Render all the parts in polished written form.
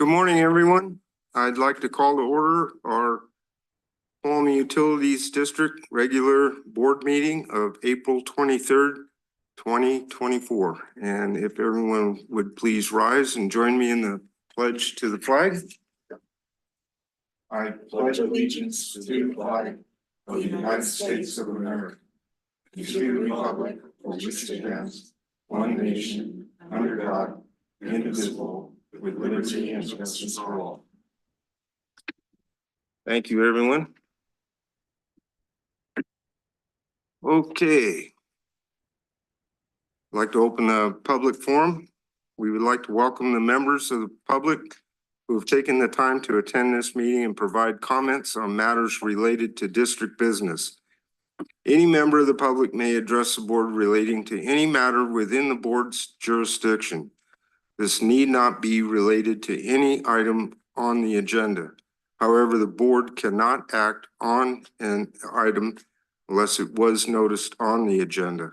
Good morning, everyone. I'd like to call to order our Tuolumne Utilities District regular board meeting of April 23rd, 2024. And if everyone would please rise and join me in the pledge to the flag. I pledge allegiance to the flag of the United States of America, and to the republic for which it stands, one nation, under God, indivisible, with liberty and justice for all. Thank you, everyone. Okay. I'd like to open the public forum. We would like to welcome the members of the public who have taken the time to attend this meeting and provide comments on matters related to district business. Any member of the public may address the board relating to any matter within the board's jurisdiction. This need not be related to any item on the agenda. However, the board cannot act on an item unless it was noticed on the agenda.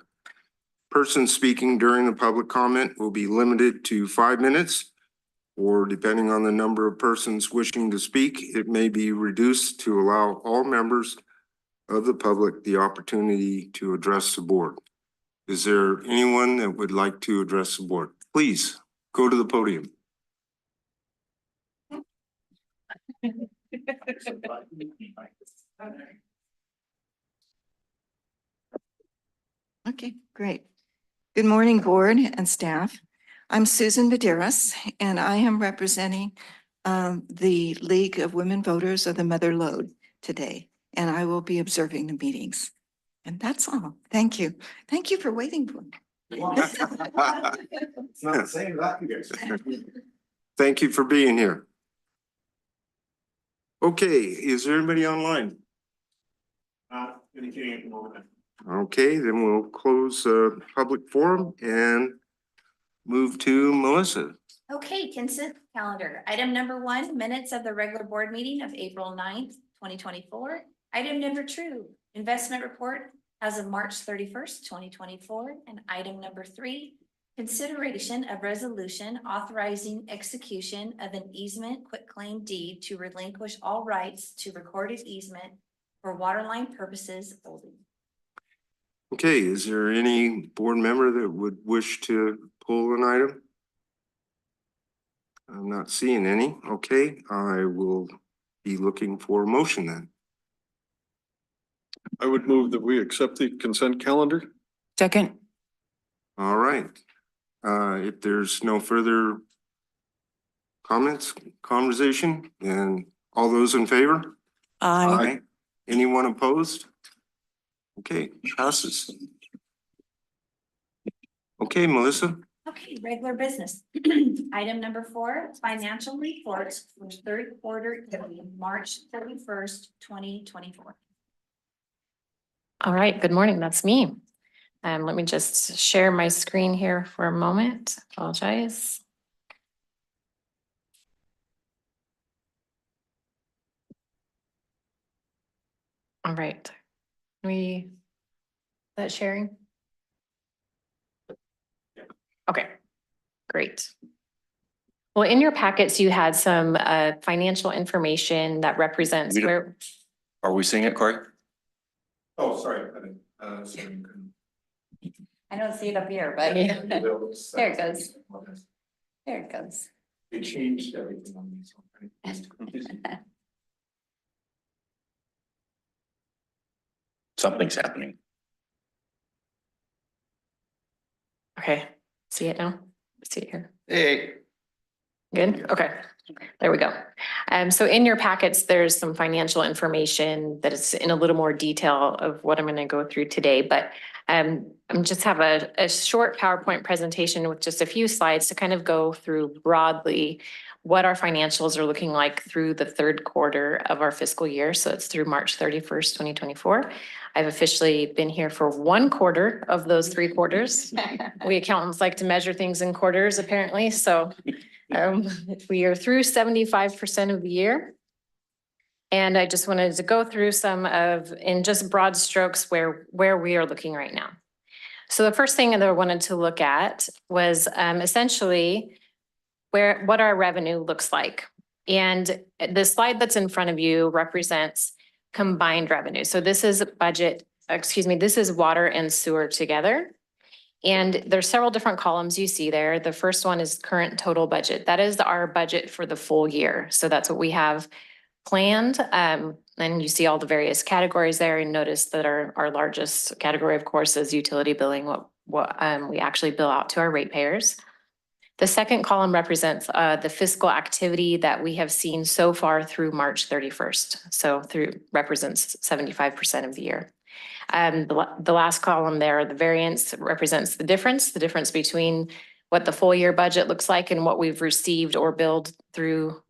Persons speaking during the public comment will be limited to 5 minutes, or depending on the number of persons wishing to speak, it may be reduced to allow all members of the public the opportunity to address the board. Is there anyone that would like to address the board? Please go to the podium. Okay, great. Good morning, board and staff. I'm Susan Medeiros, and I am representing the League of Women Voters of the Mother Lode today, and I will be observing the meetings. And that's all. Thank you. Thank you for waiting for me. It's not the same that you guys. Thank you for being here. Okay, is there anybody online? Indicating at the moment. Okay, then we'll close public forum and move to Melissa. Okay, consent calendar. Item number 1, minutes of the regular board meeting of April 9th, 2024. Item number 2, investment report as of March 31st, 2024. And item number 3, consideration of resolution authorizing execution of an easement quitclaim deed to relinquish all rights to recorded easement for waterline purposes only. Okay, is there any board member that would wish to pull an item? I'm not seeing any. Okay, I will be looking for a motion then. I would move that we accept the consent calendar. Second. All right. If there's no further comments, conversation, then all those in favor? Aye. Anyone opposed? Okay, passes. Okay, Melissa. Okay, regular business. Item number 4, financial reports for third quarter ending March 31st, 2024. All right, good morning, that's me. Let me just share my screen here for a moment. Apologize. All right. Is that sharing? Okay, great. Well, in your packets, you had some financial information that represents where. Are we seeing it, Corey? Oh, sorry. I don't see it up here, but there it goes. There it goes. They changed everything on these. Something's happening. Okay, see it now? See it here? Hey. Good, okay, there we go. So in your packets, there's some financial information that is in a little more detail of what I'm gonna go through today, but I'm just have a short PowerPoint presentation with just a few slides to kind of go through broadly what our financials are looking like through the third quarter of our fiscal year. So it's through March 31st, 2024. I've officially been here for 1 quarter of those 3 quarters. We accountants like to measure things in quarters, apparently. So we are through 75% of the year. And I just wanted to go through some of, in just broad strokes, where we are looking right now. So the first thing that I wanted to look at was essentially what our revenue looks like. And the slide that's in front of you represents combined revenue. So this is this is water and sewer together. And there's several different columns you see there. The first one is current total budget. That is our budget for the full year. So that's what we have planned. And you see all the various categories there, and notice that our largest category, of course, is utility billing, what we actually bill out to our ratepayers. The second column represents the fiscal activity that we have seen so far through March 31st. So represents 75% of the year. The last column there, the variance, represents the difference between what the full year budget looks like and what we've received or billed through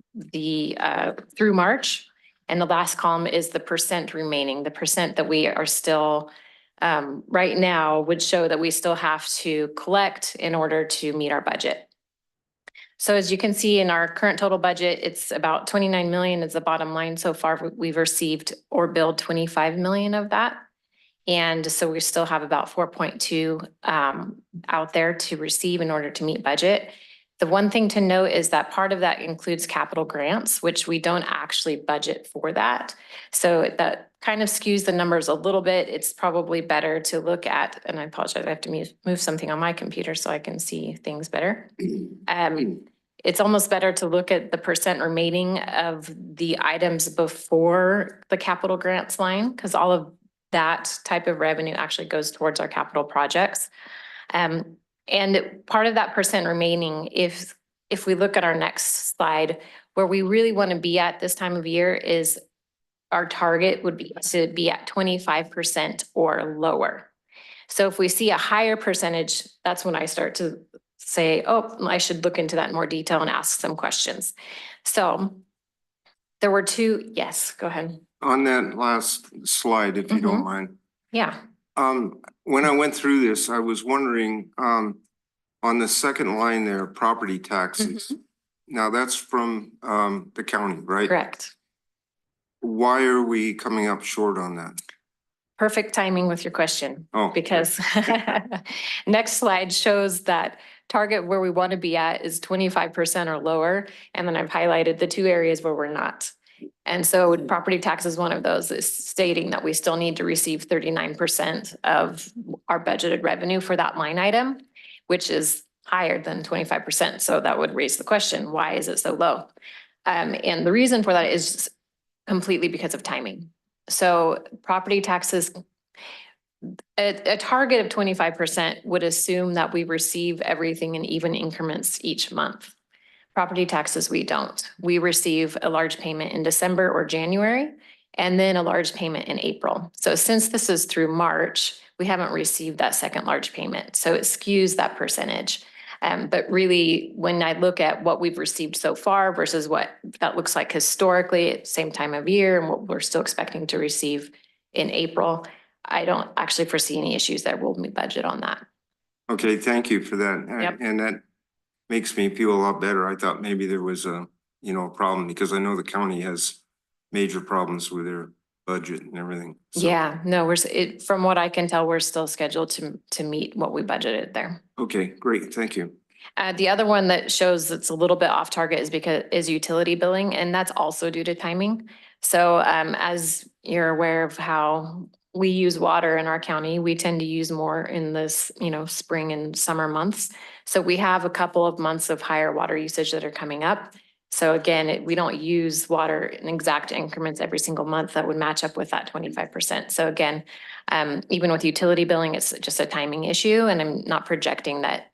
March. And the last column is the percent remaining, the percent that we are still right now would show that we still have to collect in order to meet our budget. So as you can see in our current total budget, it's about 29 million is the bottom line. So far, we've received or billed 25 million of that. And so we still have about 4.2 out there to receive in order to meet budget. The one thing to note is that part of that includes capital grants, which we don't actually budget for that. So that kind of skews the numbers a little bit. It's probably better to look at, and I apologize, I have to move something on my computer so I can see things better. It's almost better to look at the percent remaining of the items before the capital grants line, because all of that type of revenue actually goes towards our capital projects. And part of that percent remaining, if we look at our next slide, where we really want to be at this time of year is our target would be to be at 25% or lower. So if we see a higher percentage, that's when I start to say, oh, I should look into that in more detail and ask some questions. So there were two, yes, go ahead. On that last slide, if you don't mind. Yeah. When I went through this, I was wondering, on the second line there, property taxes. Now that's from the county, right? Correct. Why are we coming up short on that? Perfect timing with your question. Oh, because next slide shows that target where we want to be at is 25% or lower. And then I've highlighted the two areas where we're not. And so property tax is one of those, is stating that we still need to receive 39% of our budgeted revenue for that line item, which is higher than 25%. So that would raise the question, why is it so low? And the reason for that is completely because of timing. So property taxes, a target of 25% would assume that we receive everything in even increments each month. Property taxes, we don't. We receive a large payment in December or January, and then a large payment in April. So since this is through March, we haven't received that second large payment. So it skews that percentage. But really, when I look at what we've received so far versus what that looks like historically at the same time of year and what we're still expecting to receive in April, I don't actually foresee any issues there. We'll meet budget on that. okay, thank you for that. Yep. And that makes me feel a lot better. I thought maybe there was a problem, because I know the county has major problems with their budget and everything. So, Yeah, no, from what I can tell, we're still scheduled to meet what we budgeted there. okay, great, thank you. The other one that shows that's a little bit off target is utility billing, and that's also due to timing. So as you're aware of how we use water in our county, we tend to use more in this, spring and summer months. So we have a couple of months of higher water usage that are coming up. So again, we don't use water in exact increments every single month that would match up with that 25%. So again, even with utility billing, it's just a timing issue, and I'm not projecting that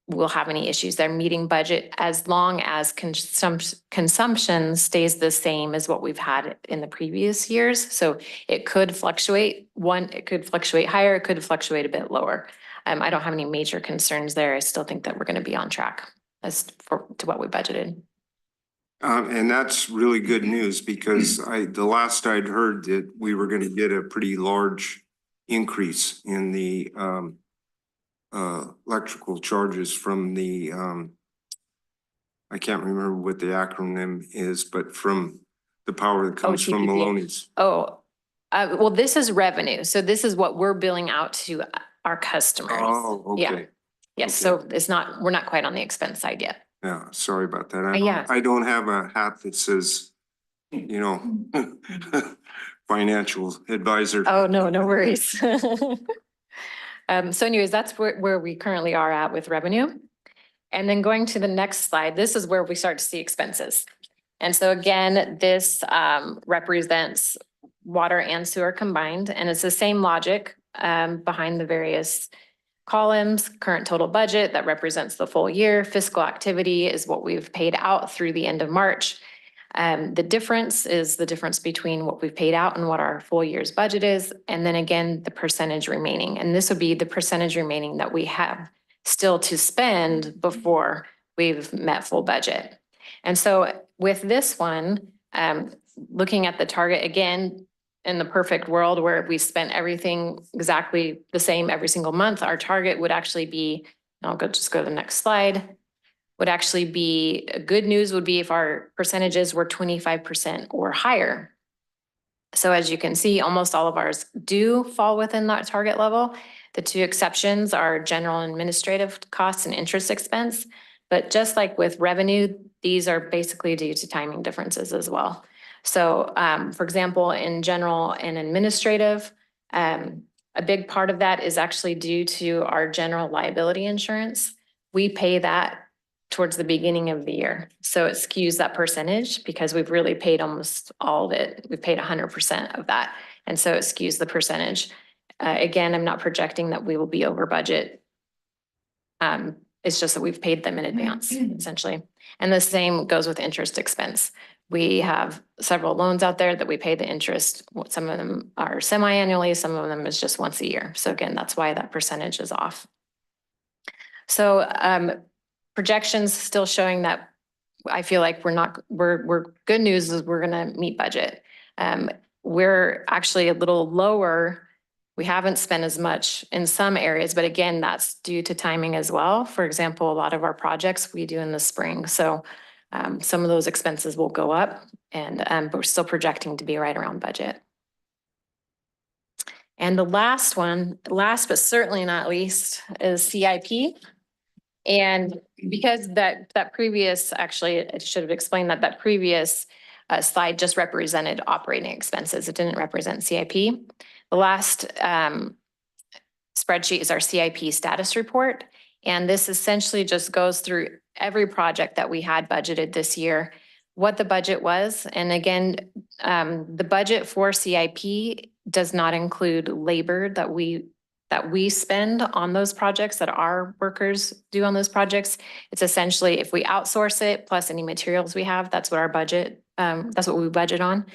we'll have any issues there meeting budget as long as consumption stays the same as what we've had in the previous years. So it could fluctuate. It could fluctuate higher, it could fluctuate a bit lower. I don't have any major concerns there. I still think that we're going to be on track to what we budgeted. And that's really good news, because the last I'd heard that we were going to get a pretty large increase in the electrical charges from the I can't remember what the acronym is, but from the power that comes from TPP. Maloney's. Well, this is revenue. So this is what we're billing out to our customers. Oh, okay. Yeah. Yes, Okay. so we're not quite on the expense side yet. Yeah, sorry about that. Yeah. I don't have a hat that says, you know, financial advisor. Oh, no, no worries. So anyways, that's where we currently are at with revenue. And then going to the next slide, this is where we start to see expenses. And so again, this represents water and sewer combined, and it's the same logic behind the various columns. Current total budget that represents the full year. Fiscal activity is what we've paid out through the end of March. The difference is the difference between what we've paid out and what our full year's budget is. And then again, the percentage remaining. And this would be the percentage remaining that we have still to spend before we've met full budget. And so with this one, looking at the target again, in the perfect world where we spent everything exactly the same every single month, our target would actually be, I'll just go to the next slide, would actually be, good news would be if our percentages were 25% or higher. So as you can see, almost all of ours do fall within that target level. The two exceptions are general and administrative costs and interest expense. But just like with revenue, these are basically due to timing differences as well. So for example, in general and administrative, a big part of that is actually due to our general liability insurance. We pay that towards the beginning of the year. So it skews that percentage because we've really paid almost all of it. We've paid 100% of that. And so it skews the percentage. Again, I'm not projecting that we will be over budget. It's just that we've paid them in advance, essentially. And the same goes with interest expense. We have several loans out there that we pay the interest. Some of them are semi-annually, some of them is just once a year. So again, that's why that percentage is off. So projections still showing that I feel like we're good news is we're gonna meet budget. We're actually a little lower. We haven't spent as much in some areas, but again, that's due to timing as well. For example, a lot of our projects we do in the spring. So some of those expenses will go up and but we're still projecting to be right around budget. And the last one, last but certainly not least, is CIP. And because that previous, actually, I should have explained that previous slide just represented operating expenses. It didn't represent CIP. The last spreadsheet is our CIP status report. And this essentially just goes through every project that we had budgeted this year, what the budget was. And again, the budget for CIP does not include labor that we spend on those projects, that our workers do on those projects. It's essentially if we outsource it plus any materials we have, that's what our budget, that's what we budget on.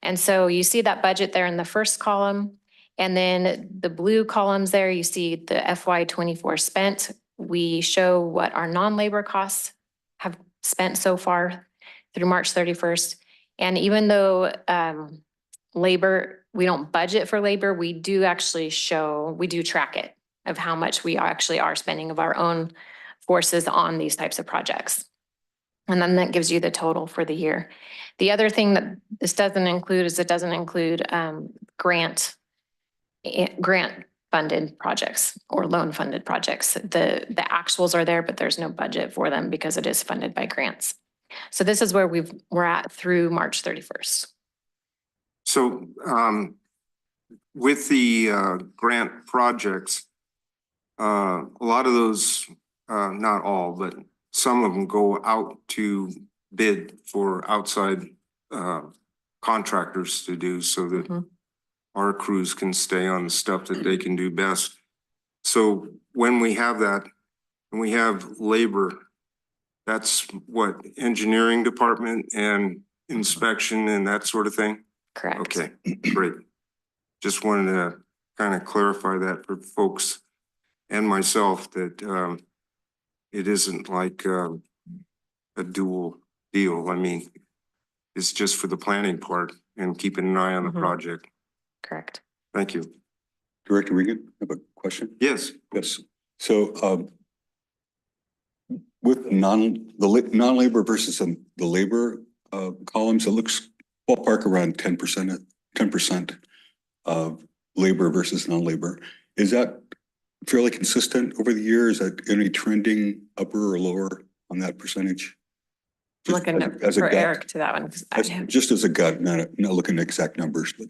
And so you see that budget there in the first column. And then the blue columns there, you see the FY24 spent. We show what our non-labor costs have spent so far through March 31st. And even though labor, we don't budget for labor, we do actually show, we do track it of how much we actually are spending of our own forces on these types of projects. And then that gives you the total for the year. The other thing that this doesn't include is it doesn't include grant funded projects or loan funded projects. The actuals are there, but there's no budget for them because it is funded by grants. So this is where we're at through March 31st. So with the grant projects, a lot of those, not all, but some of them go out to bid for outside contractors to do so that our crews can stay on the stuff that they can do best. So when we have that, and we have labor, that's what, engineering department and inspection and that sort of thing? Correct. Okay, great. Just wanted to kind of clarify that for folks and myself that it isn't like a dual deal. I mean, it's just for the planning part and keeping an eye on the project. Correct. Thank you. Director Regan, I have a question. Yes. Yes. So with non-labor versus the labor columns, it looks ballpark around 10% of labor versus non-labor. Is that fairly consistent over the years? Is that any trending upper or lower on that percentage? Just Looking as a for gut. Eric to that one. 'Cause I have- Just as a gut, not looking at exact numbers, but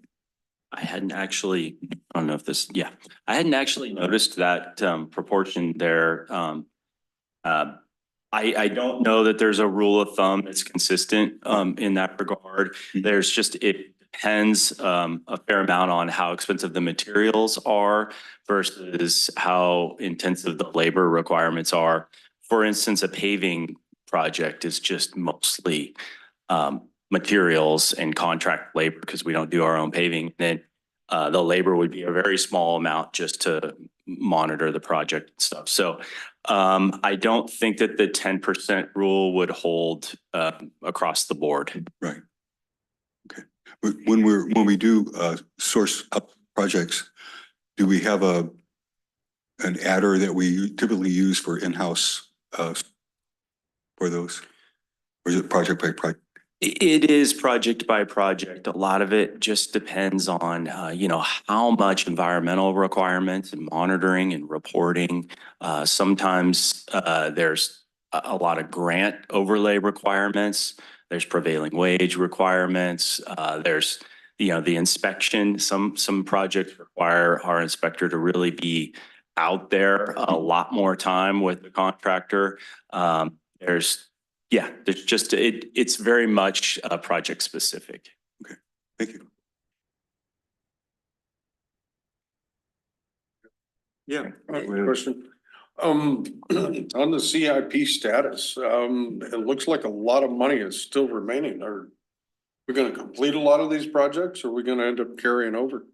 I hadn't actually, I don't know if this, yeah, I hadn't actually noticed that proportion there. I don't know that there's a rule of thumb that's consistent in that regard. There's just, it depends a fair amount on how expensive the materials are versus how intensive the labor requirements are. For instance, a paving project is just mostly materials and contract labor because we don't do our own paving. Then the labor would be a very small amount just to monitor the project and stuff. So I don't think that the 10% rule would hold across the board. right. Okay. When we do source up projects, do we have an adder that we typically use for in-house for those? Or is it project by project? It is project by project. A lot of it just depends on, how much environmental requirements and monitoring and reporting. Sometimes there's a lot of grant overlay requirements. There's prevailing wage requirements. There's, the inspection. Some projects require our inspector to really be out there a lot more time with the contractor. There's just, it's very much project specific. Thank you. Yeah. Question. On the CIP status, it looks like a lot of money is still remaining. Are we gonna complete a lot of these projects or are we gonna end up carrying over?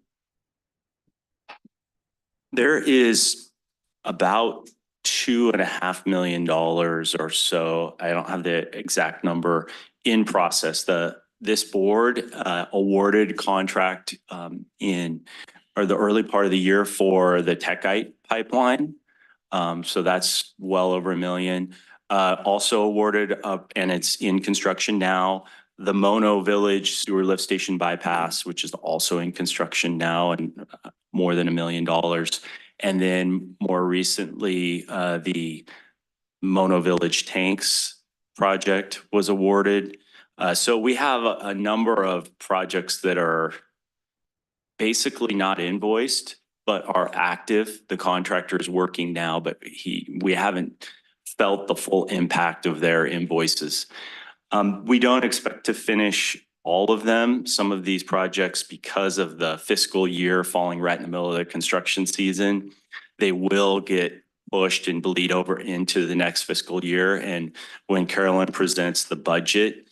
There is about $2.5 million or so. I don't have the exact number in process. This board awarded contract or the early part of the year for the Techite pipeline. So that's well over $1 million. Also awarded and it's in construction now, the Mono Village Sewer Lift Station bypass, which is also in construction now and more than $1 million. And then more recently, the Mono Village Tanks project was awarded. So we have a number of projects that are basically not invoiced, but are active. The contractor is working now, but we haven't felt the full impact of their invoices. We don't expect to finish all of them. Some of these projects, because of the fiscal year falling right in the middle of the construction season, they will get pushed and bleed over into the next fiscal year. And when Carolyn presents the budget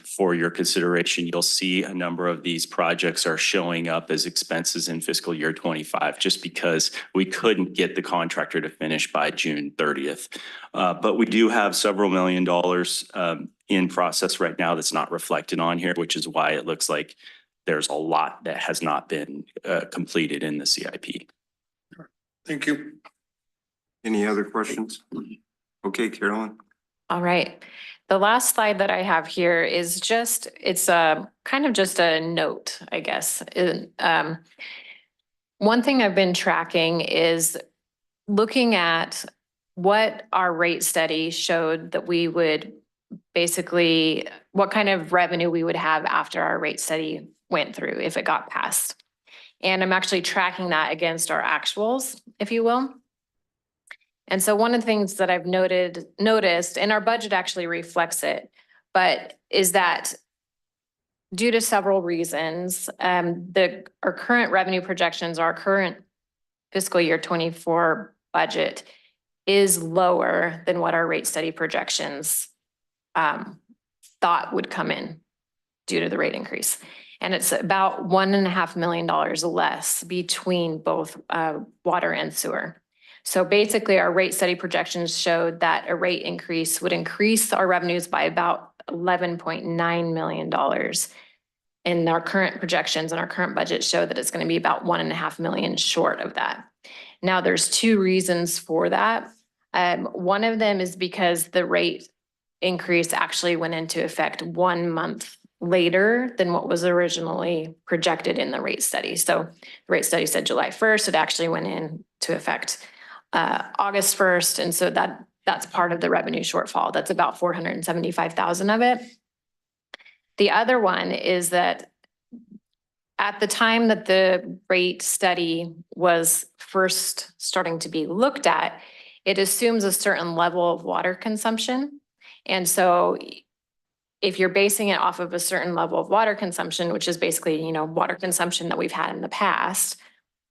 for your consideration, you'll see a number of these projects are showing up as expenses in fiscal year 25, just because we couldn't get the contractor to finish by June 30th. But we do have several $1 million in process right now that's not reflected on here, which is why it looks like there's a lot that has not been completed in the CIP. Thank you. Any other questions? Okay, Carolyn. All right. The last slide that I have here is just, it's a kind of just a note, I guess. One thing I've been tracking is looking at what our rate study showed that we would basically, what kind of revenue we would have after our rate study went through if it got passed. And I'm actually tracking that against our actuals, if you will. And so one of the things that I've noticed, and our budget actually reflects it, but is that due to several reasons, our current revenue projections, our current fiscal year 24 budget is lower than what our rate study projections thought would come in due to the rate increase. And it's about $1.5 million less between both water and sewer. So basically our rate study projections showed that a rate increase would increase our revenues by about $11.9 million. And our current projections and our current budget show that it's going to be about $1.5 million short of that. Now there's two reasons for that. One of them is because the rate increase actually went into effect 1 month later than what was originally projected in the rate study. So the rate study said July 1st, it actually went into effect August 1st. And so that that's part of the revenue shortfall. That's about 475,000 of it. The other one is that at the time that the rate study was first starting to be looked at, it assumes a certain level of water consumption. And so if you're basing it off of a certain level of water consumption, which is basically, water consumption that we've had in the past,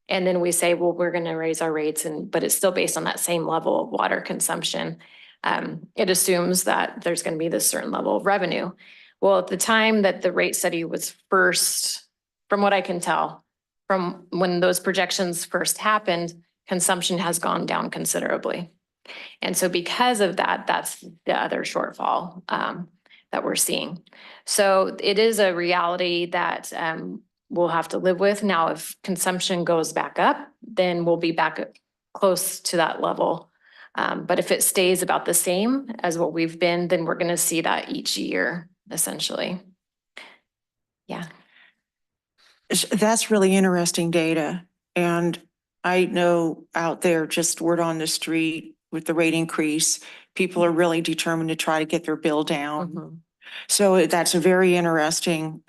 and then we say, well, we're going to raise our rates, but it's still based on that same level of water consumption. It assumes that there's going to be this certain level of revenue. Well, at the time that the rate study was first, from what I can tell, from when those projections first happened, consumption has gone down considerably. And so because of that, that's the other shortfall that we're seeing. So it is a reality that we'll have to live with. Now, if consumption goes back up, then we'll be back close to that level. But if it stays about the same as what we've been, then we're going to see that each year, essentially. Yeah. That's really interesting data. And I know out there, just word on the street with the rate increase, people are really determined to try to get their bill down. Mm-hmm. So that's a very interesting,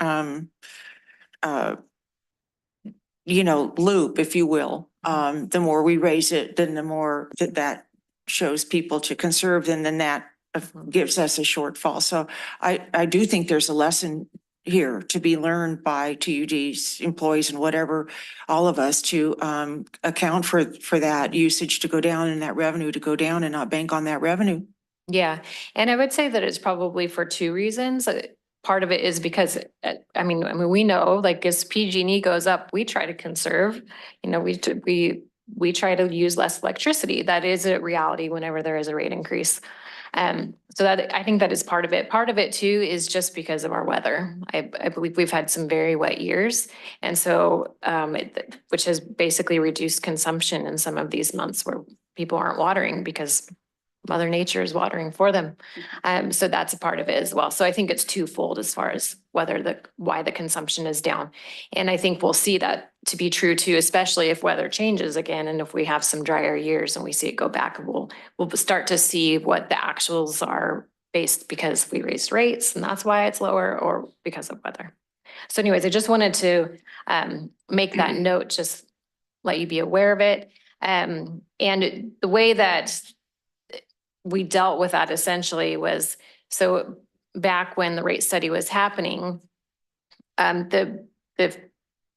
loop, if you will. The more we raise it, then the more that shows people to conserve, then that gives us a shortfall. So I do think there's a lesson here to be learned by TUD's employees and whatever, all of us, to account for that usage to go down and that revenue to go down and not bank on that revenue. Yeah, and I would say that it's probably for two reasons. Part of it is because, I mean, we know, like, as PG&E goes up, we try to conserve. We try to use less electricity. That is a reality whenever there is a rate increase. So that, I think that is part of it. Part of it too is just because of our weather. I believe we've had some very wet years. And so, which has basically reduced consumption in some of these months where people aren't watering because Mother Nature is watering for them. So that's a part of it as well. So I think it's twofold as far as why the consumption is down. And I think we'll see that to be true too, especially if weather changes again. And if we have some drier years and we see it go back, we'll start to see what the actuals are based because we raised rates and that's why it's lower, or because of weather. So anyways, I just wanted to make that note, just let you be aware of it. And the way that we dealt with that essentially was, so back when the rate study was happening,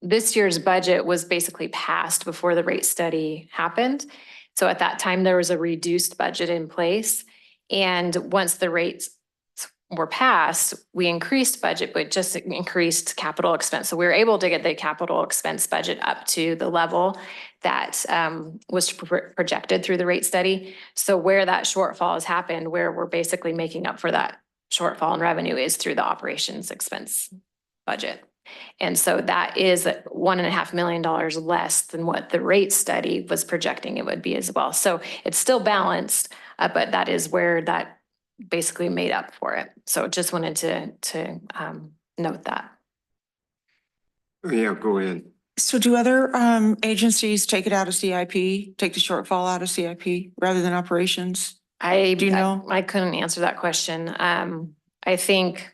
this year's budget was basically passed before the rate study happened. So at that time, there was a reduced budget in place. And once the rates were passed, we increased budget, but just increased capital expense. So we were able to get the capital expense budget up to the level that was projected through the rate study. So where that shortfall has happened, where we're basically making up for that shortfall in revenue, is through the operations expense budget. And so that is $1.5 million less than what the rate study was projecting it would be as well. So it's still balanced, but that is where that basically made up for it. So just wanted to note that. Yeah, go ahead. So do other agencies take it out of CIP, take the shortfall out of CIP rather than operations? Do you know? I couldn't answer that question. I think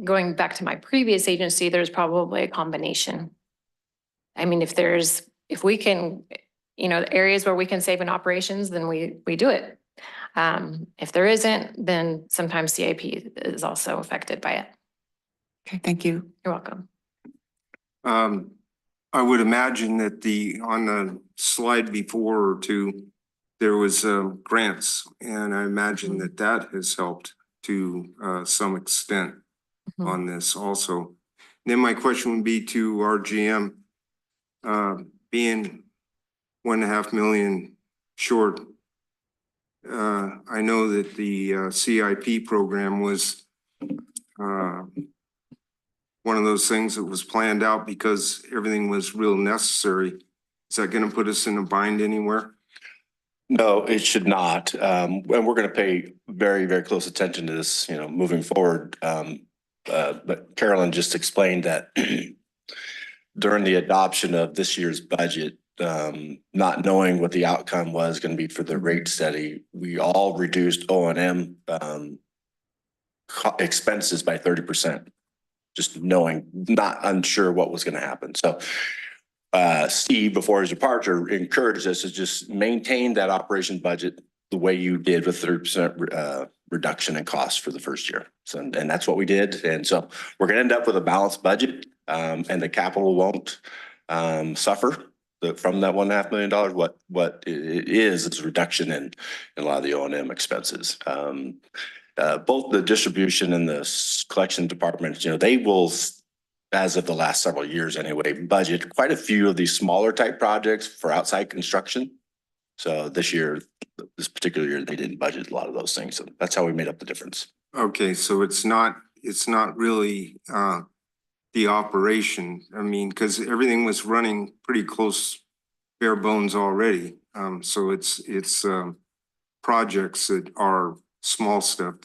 going back to my previous agency, there's probably a combination. I mean, if we can, areas where we can save in operations, then we do it. If there isn't, then sometimes CIP is also affected by it. Okay, thank you. You're welcome. I would imagine that on the slide before or two, there was grants, and I imagine that has helped to some extent on this also. Then my question would be to our GM, being $1.5 million short. I know that the CIP program was one of those things that was planned out because everything was real necessary. Is that going to put us in a bind anywhere? No, it should not. And we're going to pay very, very close attention to this, moving forward. But Carolyn just explained that during the adoption of this year's budget, not knowing what the outcome was going to be for the rate study, we all reduced O&M expenses by 30%. Just knowing, not unsure what was going to happen. So Steve, before his departure, encouraged us to just maintain that operation budget the way you did with 30% reduction in costs for the first year. So, and that's what we did. And so we're going to end up with a balanced budget, and the capital won't suffer from that $1.5 million. What it is a reduction in a lot of the O&M expenses. Both the distribution and the collection departments, they will, as of the last several years anyway, budget quite a few of these smaller type projects for outside construction. So this particular year, they didn't budget a lot of those things. So that's how we made up the difference. Okay, so it's not really the operation. I mean, because everything was running pretty close, bare bones already. So it's projects that are small stuff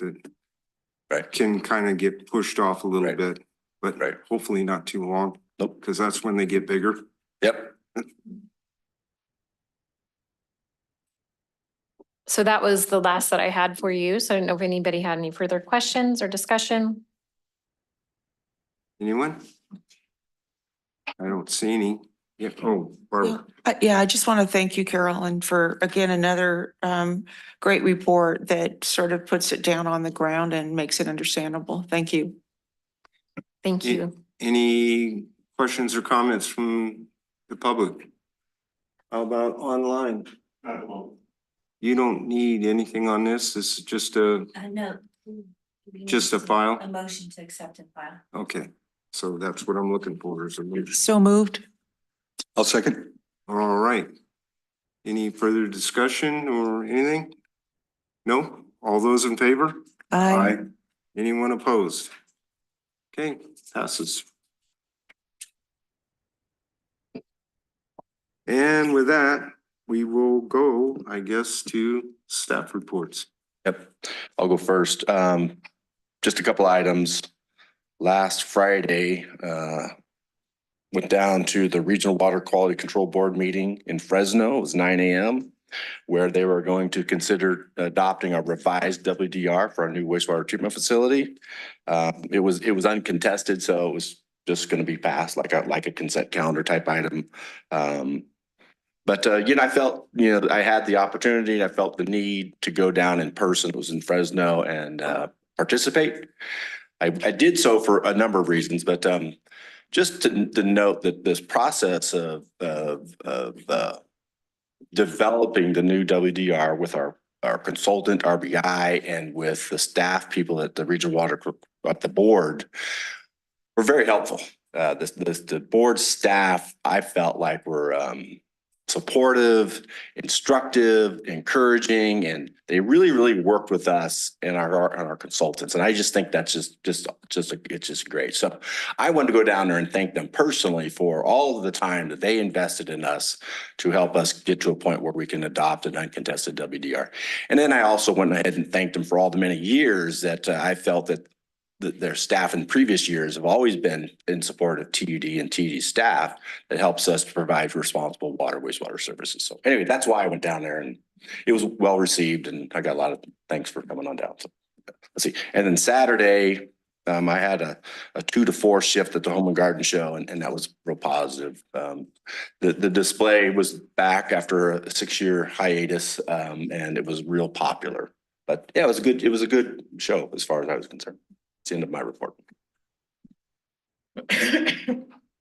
that can kind of get pushed off a little bit, but hopefully not too long. Nope. Because that's when they get bigger. Yep. So that was the last that I had for you. So I don't know if anybody had any further questions or discussion. Anyone? I don't see any. Yeah. Oh, Barbara. Yeah, I just want to thank you, Carolyn, for again, another great report that sort of puts it down on the ground and makes it understandable. Thank you. Thank you. Any questions or comments from the public? How about online? You don't need anything on this. This is just a No. just a file. A motion to accept and file. Okay, so that's what I'm looking for is a motion. So moved. I'll second. All right. Any further discussion or anything? No? All those in favor? Aye. Anyone opposed? Okay, passes. And with that, we will go, I guess, to staff reports. Yep. I'll go first. Just a couple items. Last Friday, went down to the Regional Water Quality Control Board meeting in Fresno. It was 9 a.m. where they were going to consider adopting a revised WDR for our new wastewater treatment facility. It was uncontested, so it was just going to be passed like a consent calendar type item. But I felt, I had the opportunity, I felt the need to go down in person. It was in Fresno and participate. I did so for a number of reasons, but just to note that this process of developing the new WDR with our consultant RBI and with the staff people at the Regional Water at the board were very helpful. The board staff, I felt like were supportive, instructive, encouraging, and they really worked with us and our consultants. And I just think that's it's just great. So I wanted to go down there and thank them personally for all of the time that they invested in us to help us get to a point where we can adopt an uncontested WDR. And then I also went ahead and thanked them for all the many years that I felt that their staff in previous years have always been in support of TUD and TUD staff that helps us to provide responsible wastewater services. So anyway, that's why I went down there, and it was well received, and I got a lot of thanks for coming on down. So let's see. And then Saturday, I had a 2 to 4 shift at the Home and Garden Show, and that was real positive. The display was back after a 6-year hiatus, and it was real popular. But yeah, it was a good show as far as I was concerned. It's the end of my report.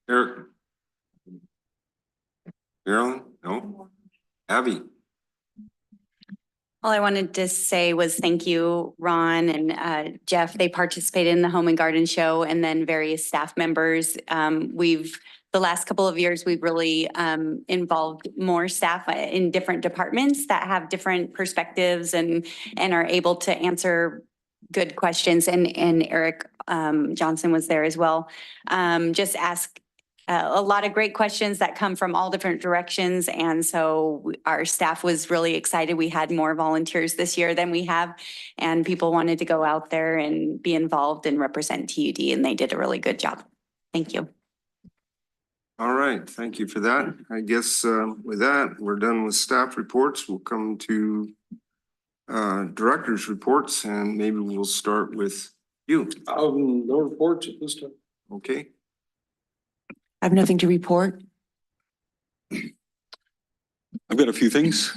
Eric? Carolyn? No? Abby? All I wanted to say was thank you, Ron and Jeff. They participated in the Home and Garden Show, and then various staff members. The last couple of years, we've really involved more staff in different departments that have different perspectives and are able to answer good questions. And Eric Johnson was there as well. Just ask a lot of great questions that come from all different directions. And so our staff was really excited. We had more volunteers this year than we have, and people wanted to go out there and be involved and represent TUD, and they did a really good job. Thank you. All right, thank you for that. I guess with that, we're done with staff reports. We'll come to directors' reports, and maybe we'll start with you. No reports at this time. Okay, I have nothing to report. I've got a few things.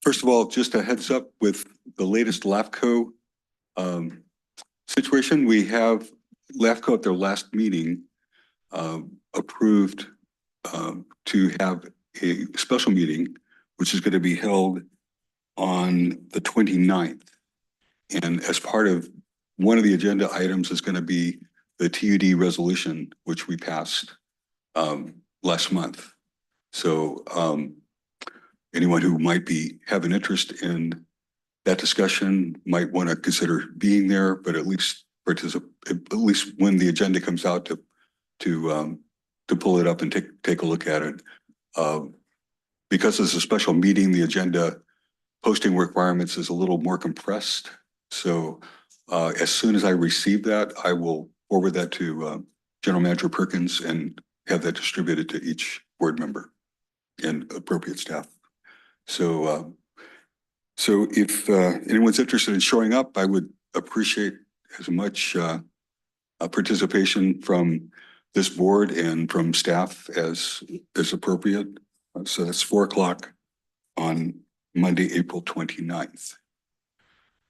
First of all, just a heads up with the latest LAFCO situation. We have LAFCO at their last meeting approved to have a special meeting, which is going to be held on the 29th. And as part of one of the agenda items is going to be the TUD resolution, which we passed last month. So anyone who might have an interest in that discussion might want to consider being there, but at least participate, at least when the agenda comes out to pull it up and take a look at it. Because it's a special meeting, the agenda posting requirements is a little more compressed. So as soon as I receive that, I will forward that to General Manager Perkins and have that distributed to each board member and appropriate staff. So if anyone's interested in showing up, I would appreciate as much participation from this board and from staff as appropriate. So that's 4 o'clock on Monday, April 29th.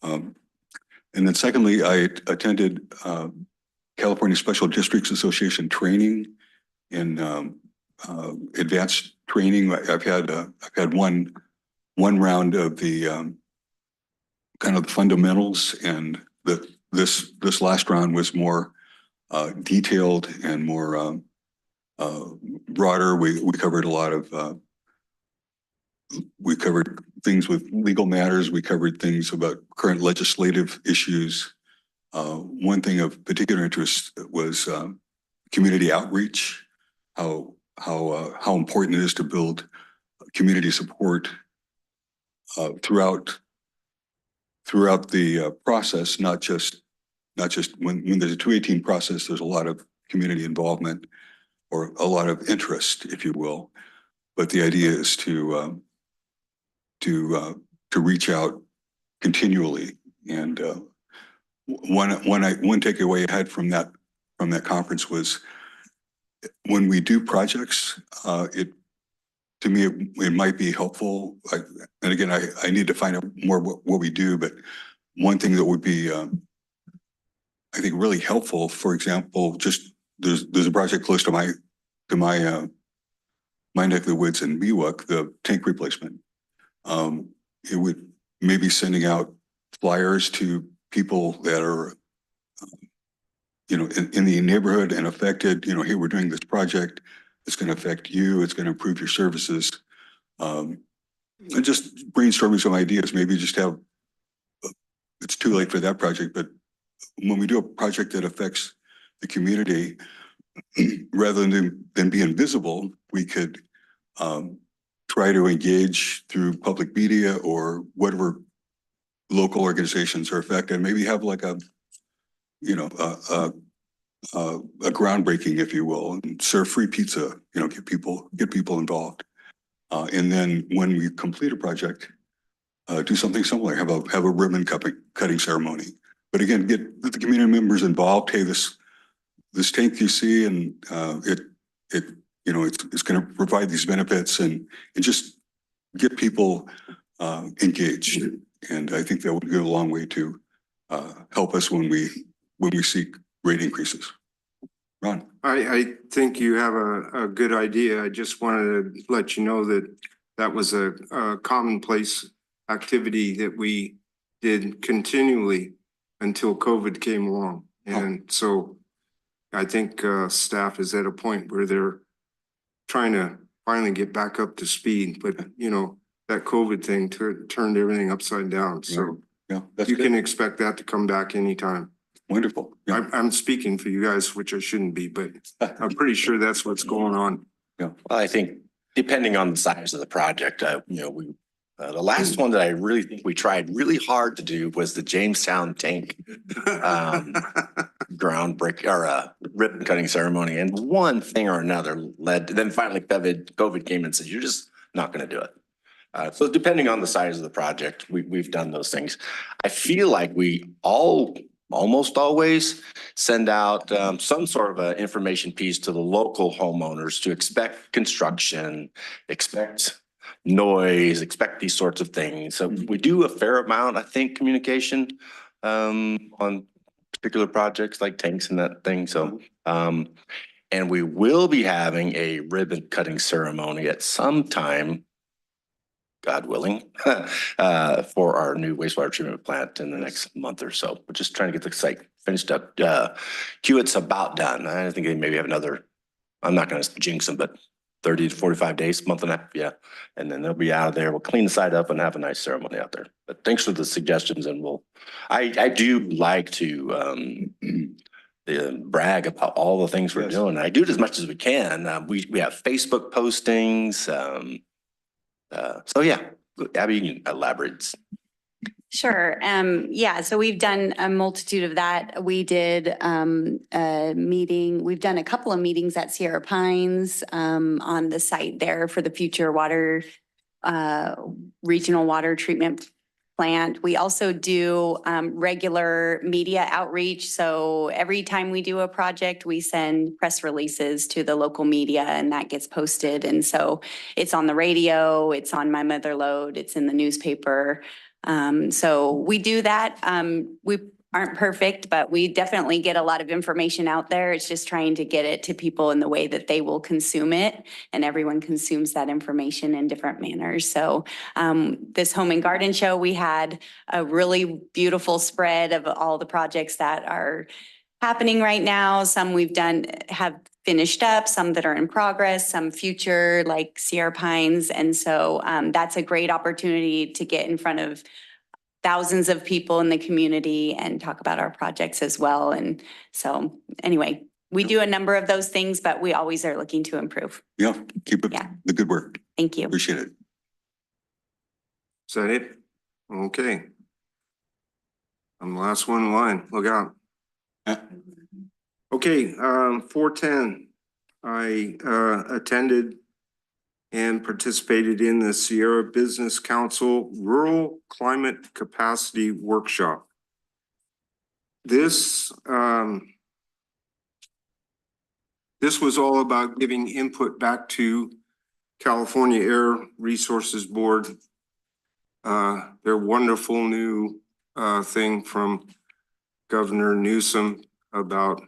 And then secondly, I attended California Special Districts Association training in advanced training. I've had one round of the kind of the fundamentals, and this last round was more detailed and more broader. We covered a lot of we covered things with legal matters. We covered things about current legislative issues. One thing of particular interest was community outreach, how important it is to build community support throughout the process, not just when there's a 218 process. There's a lot of community involvement or a lot of interest, if you will. But the idea is to reach out continually. And one takeaway I had from that conference was when we do projects, to me it might be helpful. And again, I need to find out more what we do. But one thing that would be I think really helpful, for example, just there's a project close to my neck of the woods in Miwok, the tank replacement. It would maybe sending out flyers to people that are, in the neighborhood and affected, hey, we're doing this project. It's going to affect you. It's going to improve your services. And just brainstorming some ideas, maybe just have, it's too late for that project, but when we do a project that affects the community, rather than be invisible, we could try to engage through public media or whatever local organizations are affected. Maybe have like a groundbreaking, if you will, and serve free pizza. Get people involved. And then when we complete a project, do something similar. Have a ribbon cutting ceremony. But again, get the community members involved. Hey, this tank you see, and it's going to provide these benefits, and just get people engaged. And I think that would go a long way to help us when we seek rate increases. Ron. I think you have a good idea. I just wanted to let you know that was a commonplace activity that we did continually until COVID came along. And so I think staff is at a point where they're trying to finally get back up to speed. But, that COVID thing turned everything upside down. So yeah, that's you good. can expect that to come back anytime. Wonderful. Yeah. I'm speaking for you guys, which I shouldn't be, but I'm pretty sure that's what's going on. Yeah. Well, I think depending on the size of the project, the last one that I really think we tried really hard to do was the Jamestown tank. groundbreak or a ribbon cutting ceremony, and one thing or another led, then finally COVID came and said, you're just not gonna do it. So depending on the size of the project, we've done those things. I feel like we almost always send out some sort of a information piece to the local homeowners to expect construction, expect noise, expect these sorts of things. So we do a fair amount, I think, communication on particular projects like tanks and that thing. So and we will be having a ribbon cutting ceremony at some time, God willing, for our new wastewater treatment plant in the next month or so. We're just trying to get the site finished up. Hewitt's about done. I think they maybe have another, I'm not gonna jinx them, but 30 to 45 days, month and a half, yeah. And then they'll be out of there. We'll clean the site up and have a nice ceremony out there. But thanks for the suggestions, and I do like to brag about all the things we're doing. I do it as much as we can. We have Facebook postings. So yeah, Abby, you can elaborate. Sure. Yeah, so we've done a multitude of that. We did a meeting, we've done a couple of meetings at Sierra Pines on the site there for the future regional water treatment plant. We also do regular media outreach. So every time we do a project, we send press releases to the local media, and that gets posted. And so it's on the radio, it's on My Mother Lode, it's in the newspaper. So we do that. We aren't perfect, but we definitely get a lot of information out there. It's just trying to get it to people in the way that they will consume it, and everyone consumes that information in different manners. So this Home and Garden Show, we had a really beautiful spread of all the projects that are happening right now. Some we've done have finished up, some that are in progress, some future like Sierra Pines. And so that's a great opportunity to get in front of thousands of people in the community and talk about our projects as well. And so anyway, we do a number of those things, but we always are looking to improve. Yeah, keep up Yeah. the good work. Thank you. Appreciate it. Is that it? Okay. I'm the last one in line. Look out. Okay, 410. I attended and participated in the Sierra Business Council Rural Climate Capacity Workshop. This was all about giving input back to California Air Resources Board. Their wonderful new thing from Governor Newsom about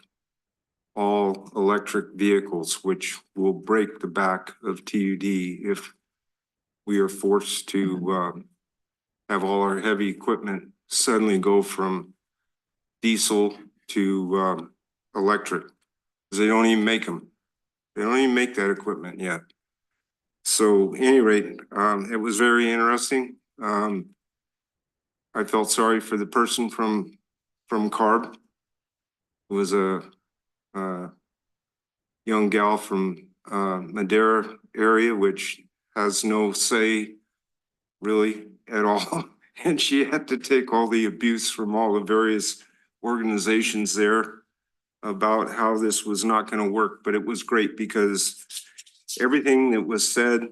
all electric vehicles, which will break the back of TUD if we are forced to have all our heavy equipment suddenly go from diesel to electric. Because they don't even make them. They don't even make that equipment yet. So at any rate, it was very interesting. I felt sorry for the person from CARB. It was a young gal from Madera area, which has no say really at all. And she had to take all the abuse from all the various organizations there about how this was not going to work. But it was great because everything that was said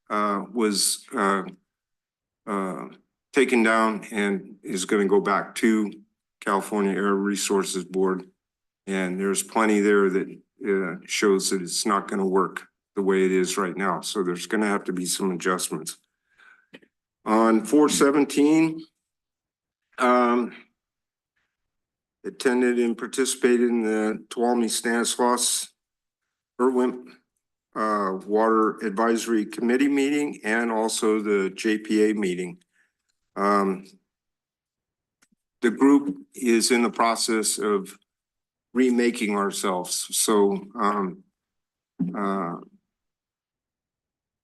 was taken down and is going to go back to California Air Resources Board. And there's plenty there that shows that it's not going to work the way it is right now. So there's going to have to be some adjustments. On 417, attended and participated in the Tuolumne Stanislaus Irwin Water Advisory Committee meeting and also the JPA meeting. The group is in the process of remaking ourselves. So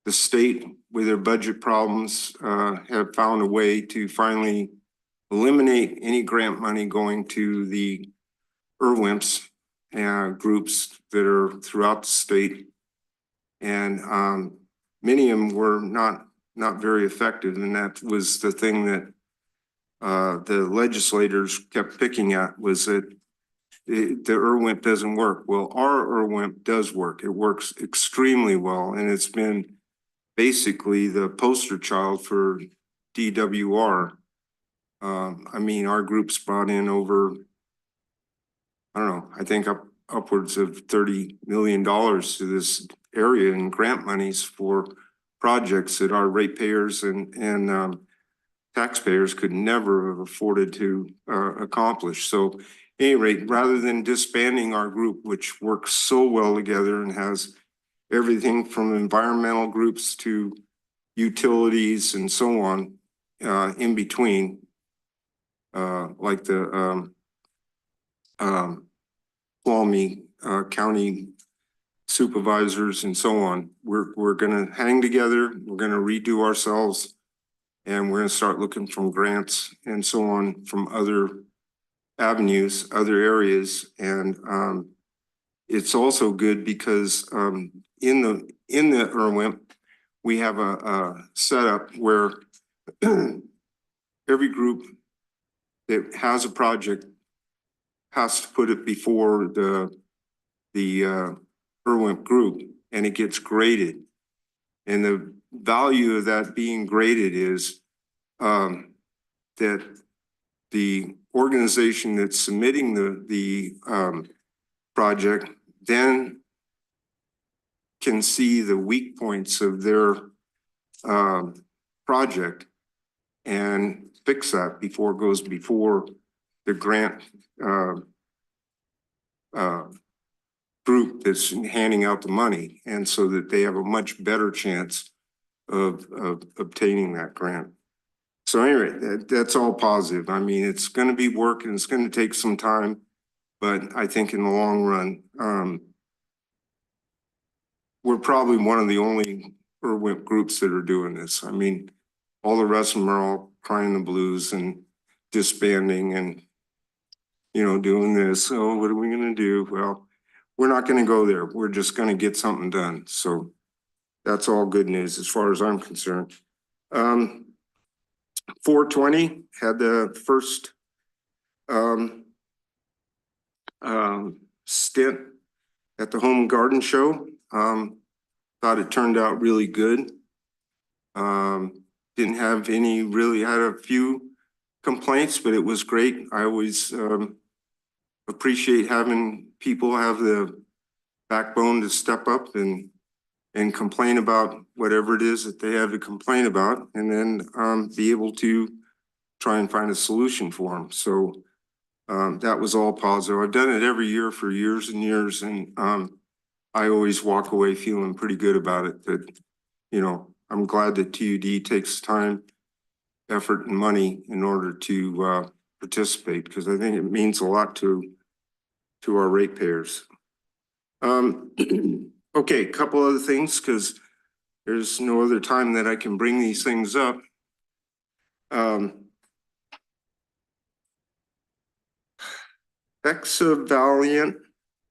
the state with their budget problems have found a way to finally eliminate any grant money going to the IRWIMPs groups that are throughout the state. And many of them were not very effective. And that was the thing that the legislators kept picking at, was that the IRWIMP doesn't work. Well, our IRWIMP does work. It works extremely well, and it's been basically the poster child for DWR. I mean, our group's brought in over, I don't know, I think upwards of $30 million to this area in grant monies for projects that our ratepayers and taxpayers could never have afforded to accomplish. So at any rate, rather than disbanding our group, which works so well together and has everything from environmental groups to utilities and so on in between, like the Tuolumne County supervisors and so on. We're gonna hang together, we're gonna redo ourselves, and we're gonna start looking from grants and so on from other avenues, other areas. And it's also good because in the IRWIMP, we have a setup where every group that has a project has to put it before the IRWIMP group, and it gets graded. And the value of that being graded is that the organization that's submitting the project then can see the weak points of their project and fix that before it goes before the grant group that's handing out the money, and so that they have a much better chance of obtaining that grant. So anyway, that's all positive. I mean, it's going to be work and it's going to take some time, but I think in the long run, we're probably one of the only IRWIMP groups that are doing this. I mean, all the rest of them are all crying the blues and disbanding and, you know, doing this. So what are we going to do? Well, we're not going to go there. We're just going to get something done. So that's all good news as far as I'm concerned. 420 had the first stint at the Home and Garden Show. Thought it turned out really good. Didn't have any, really had a few complaints, but it was great. I always appreciate having people have the backbone to step up and complain about whatever it is that they have to complain about, and then be able to try and find a solution for them. So that was all positive. I've done it every year for years and years, and I always walk away feeling pretty good about it. That, you know, I'm glad that TUD takes time, effort, and money in order to participate, because I think it means a lot to our ratepayers. Okay, a couple other things, because there's no other time that I can bring these things up. Hexavalent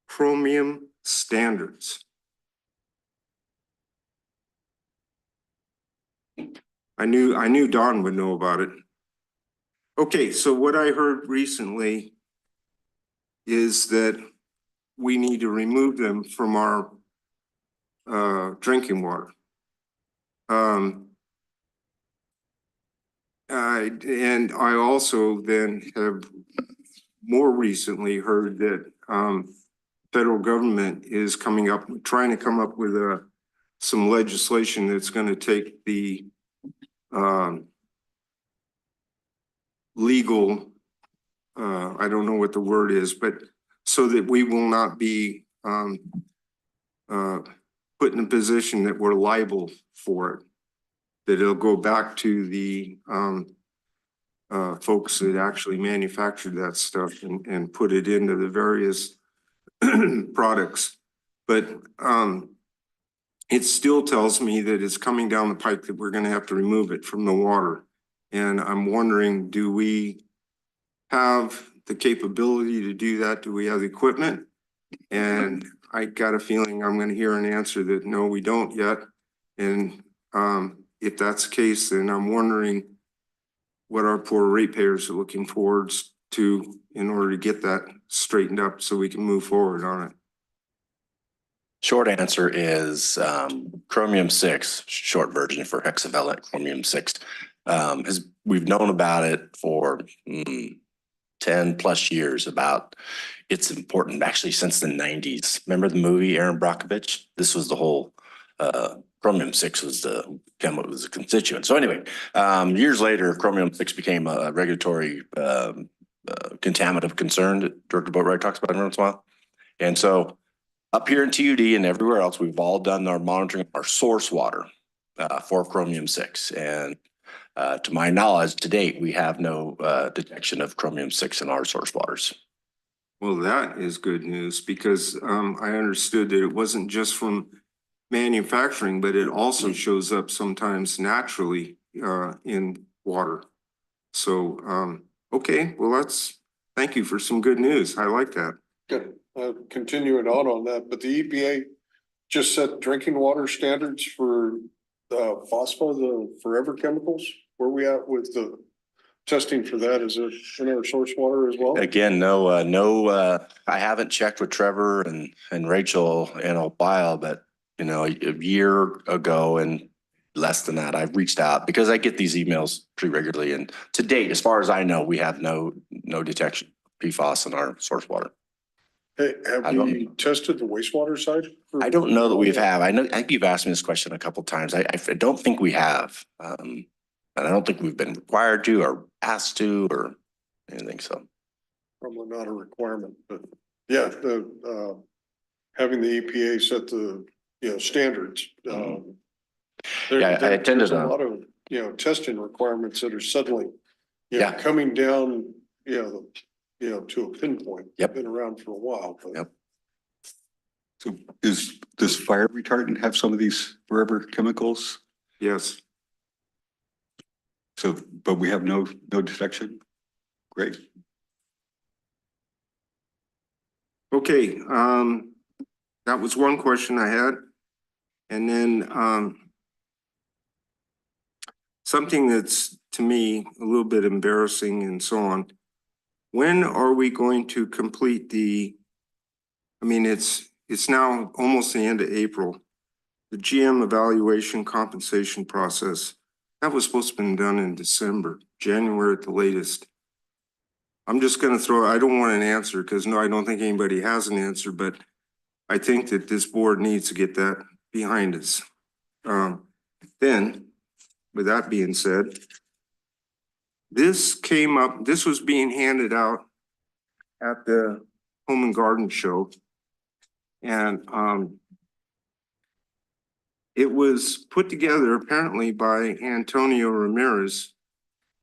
chromium standards. I knew Don would know about it. Okay, so what I heard recently is that we need to remove them from our drinking water. And I also then have more recently heard that federal government is trying to come up with some legislation that's going to take the legal, I don't know what the word is, but so that we will not be put in a position that we're liable for it, that it'll go back to the folks that actually manufactured that stuff and put it into the various products. But it still tells me that it's coming down the pike that we're going to have to remove it from the water. And I'm wondering, do we have the capability to do that? Do we have the equipment? And I got a feeling I'm going to hear an answer that no, we don't yet. And if that's the case, then I'm wondering what our poor ratepayers are looking forward in order to get that straightened up so we can move forward on it? Short answer is chromium 6, short version for hexavalent chromium 6. We've known about it for 10 plus years about it's important, actually since the 90s. Remember the movie Aaron Brockovich? This was the whole chromium 6 was the constituent. So anyway, years later, chromium 6 became a regulatory contaminant of concern that Director Boatwright talks about every once in a while. And so up here in TUD and everywhere else, we've all done our monitoring of our source water for chromium 6. And to my knowledge, to date, we have no detection of chromium 6 in our source waters. Well, that is good news because I understood that it wasn't just from manufacturing, but it also shows up sometimes naturally in water. So, okay, well, thank you for some good news. I like that. Good. Continuing on that, but the EPA just set drinking water standards for phospho, the forever chemicals. Where we at with the testing for that? Is it in our source water as well? Again, no, I haven't checked with Trevor and Rachel in a while, but you know, a year ago and less than that, I've reached out because I get these emails pretty regularly. And to date, as far as I know, we have no detection of PFAS in our source water. Hey, have we tested the wastewater side? I don't know that we have. I think you've asked me this question a couple of times. I don't think we have. And I don't think we've been required to or asked to or anything. So Probably not a requirement, but yeah, having the EPA set the, standards. Yeah, I attended there's a lot of, testing requirements that are suddenly, Yeah. coming down, to a pinpoint. Yep. Been around for a while, but. Yep. So does fire retardant have some of these forever chemicals? Yes. So, but we have no detection? Great. Okay, that was one question I had. And then something that's to me a little bit embarrassing and so on. When are we going to complete it's now almost the end of April, the GM evaluation compensation process. That was supposed to have been done in December, January at the latest. I'm just going to I don't want an answer because no, I don't think anybody has an answer, but I think that this board needs to get that behind us. Then, with that being said, this was being handed out at the Home and Garden Show. And it was put together apparently by Antonio Ramirez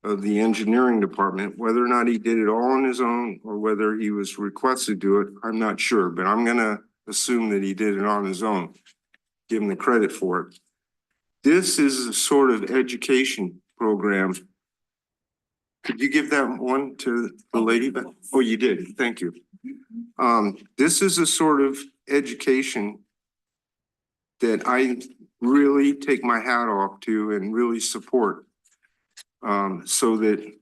of the engineering department. Whether or not he did it all on his own or whether he was requested to do it, I'm not sure, but I'm gonna assume that he did it on his own. Give him the credit for it. This is a sort of education program. Could you give that one to the lady? Oh, you did. Thank you. This is a sort of education that I really take my hat off to and really support, so that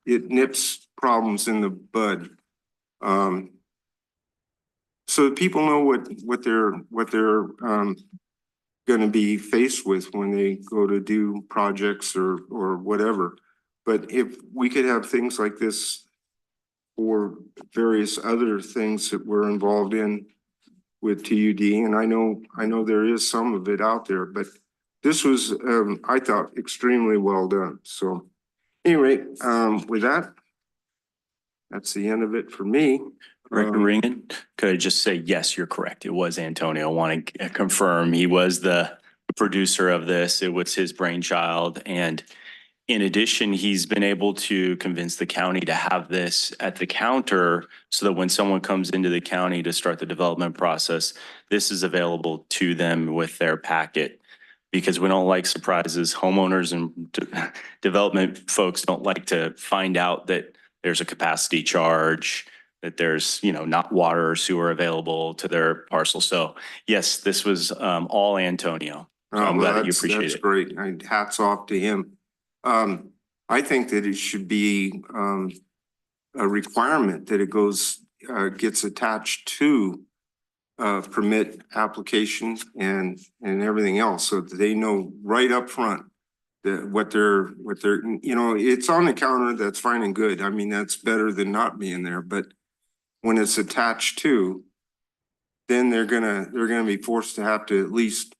it nips problems in the bud. So that people know what they're going to be faced with when they go to do projects or whatever. But if we could have things like this for various other things that we're involved in with TUD, and I know there is some of it out there, but this was, I thought, extremely well done. So anyway, with that, that's the end of it for me. Director Ringen, could I just say, yes, you're correct. It was Antonio. I want to confirm he was the producer of this. It was his brainchild. And in addition, he's been able to convince the county to have this at the counter so that when someone comes into the county to start the development process, this is available to them with their packet. Because we don't like surprises. Homeowners and development folks don't like to find out that there's a capacity charge, that there's, not water or sewer available to their parcel. So yes, this was all Antonio. So I'm glad that you appreciate it. That's great. Hats off to him. I think that it should be a requirement that it goes, gets attached to permit application and everything else, so that they know right up front that what they're, you know, it's on the counter, that's fine and good. I mean, that's better than not being there, but when it's attached to, then they're gonna be forced to have to at least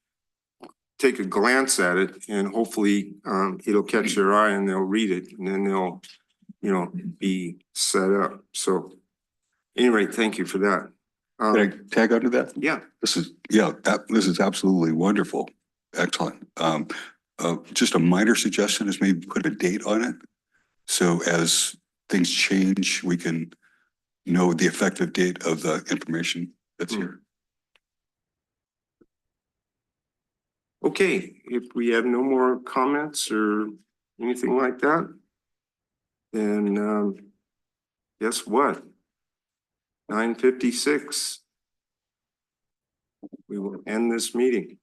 take a glance at it, and hopefully it'll catch their eye and they'll read it, and then they'll, you know, be set up. So anyway, thank you for that. Can I tag onto that? Yeah, This is, this is absolutely wonderful. Excellent. Just a minor suggestion is maybe put a date on it. So as things change, we can know the effective date of the information that's here. okay, if we have no more comments or anything like that, then guess what? 9:56. We will end this meeting.